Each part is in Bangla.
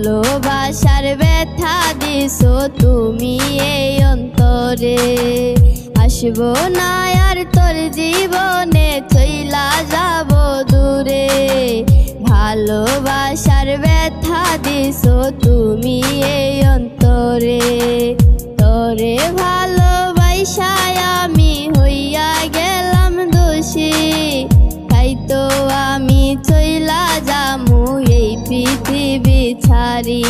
ভালোবাসার ব্যথা দিছো তুমি এই অন্তরে। আসবো না আর তোর জীবনে, চইলা যাব দূরে। ভালোবাসার ব্যথা দিছো তুমি এই অন্তরে। তোরে ভালোবাসায় আমি হইয়া গেলাম দোষী, তাই তো আমি চইলা যামু এই পৃথিবী ছাড়ি।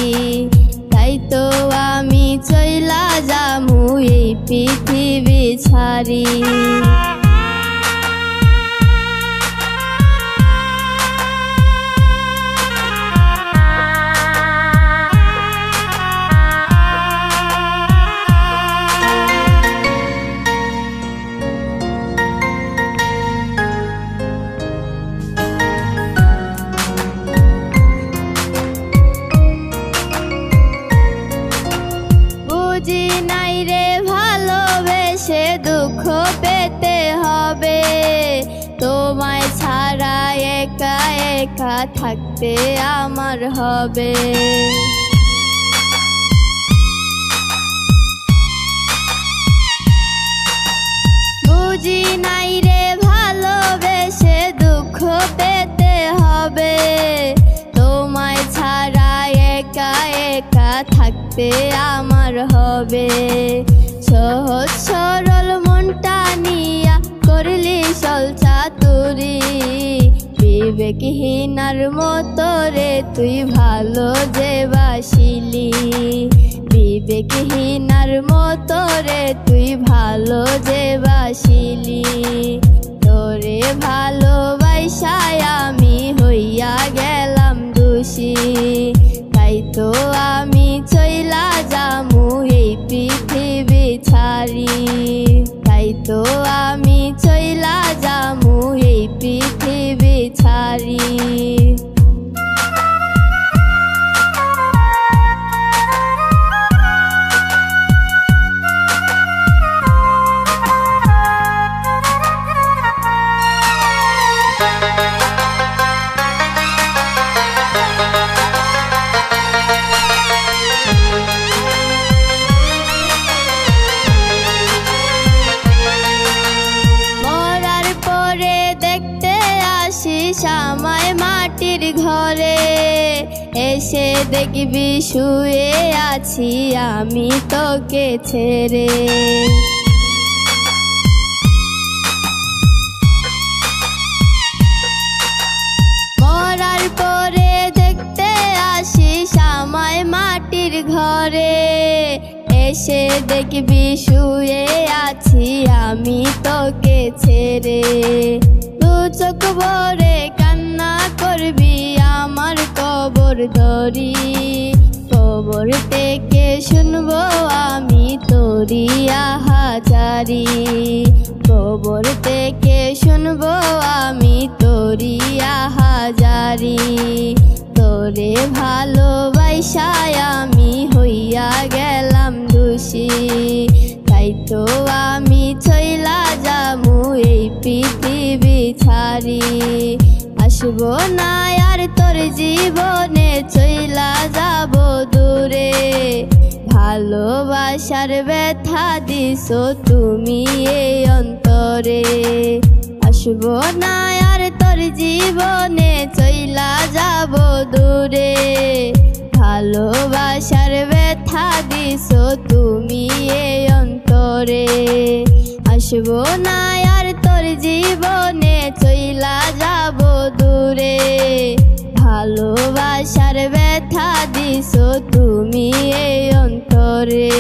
তাই তো আমি চইলা যামু এই পৃথিবী ছাড়ি। বুঝি নাই রে ভালোবেসে দুঃখ পেতে হবে, তোমায় ছাড়া একা একা থাকতে আমার হবে। বুঝি নাই রে ভালোবেসে দুঃখ পেতে হবে, তোমায় ছাড়া একা একা থাকতে আমার হবে। সহজ সরল মনটা নিয়া করলি ছলচাতুরি, বিবেকহীনার মতো রে তুই ভালো যে বাসিলি। বিবেকহীনার মতো রে তুই ভালো যে বাসিলি। তোরে ভালোবাসায় আমি হইয়া গেলাম দোষী, তাই তো আমি চইলা যামু এই পৃথিবী ছাড়ি। তাই তো আমি চইলা যামু এই পৃথিবী ছাড়ি। আমায় মাটির ঘরে এসে দেখবি শুয়ে আছি আমি তোকে ছেড়ে। মরার পরে দেখতে আসিস আমায় মাটির ঘরে, এসে দেখবি শুয়ে আছি আমি তোকে ছেড়ে। চোখ ভরে কান্না করবি আমার কবর ধরি, কবর থেকে শুনবো আমি তোরি আহাজারি। কবর থেকে শুনবো আমি তোরি আহাজারি। তোরে ভালোবাসায় আমি হইয়া গেলাম দোষী, তাই তো আমি চইলা যামু এই পৃথিবী ছাড়ি। আসবো না আর তোর জীবনে, চইলা যাব দূরে। ভালোবাসার ব্যথা দিছো তুমি এই অন্তরে। আসবো না আর তোর জীবনে, চইলা যাব দূরে। ভালোবাসার ব্যথা দিছো তুমি এই অন্তরে। আসবো না আর তোর জীবনে, চইলা যাব দূরে। ভালোবাসার ব্যথা দিছো তুমি এই অন্তরে।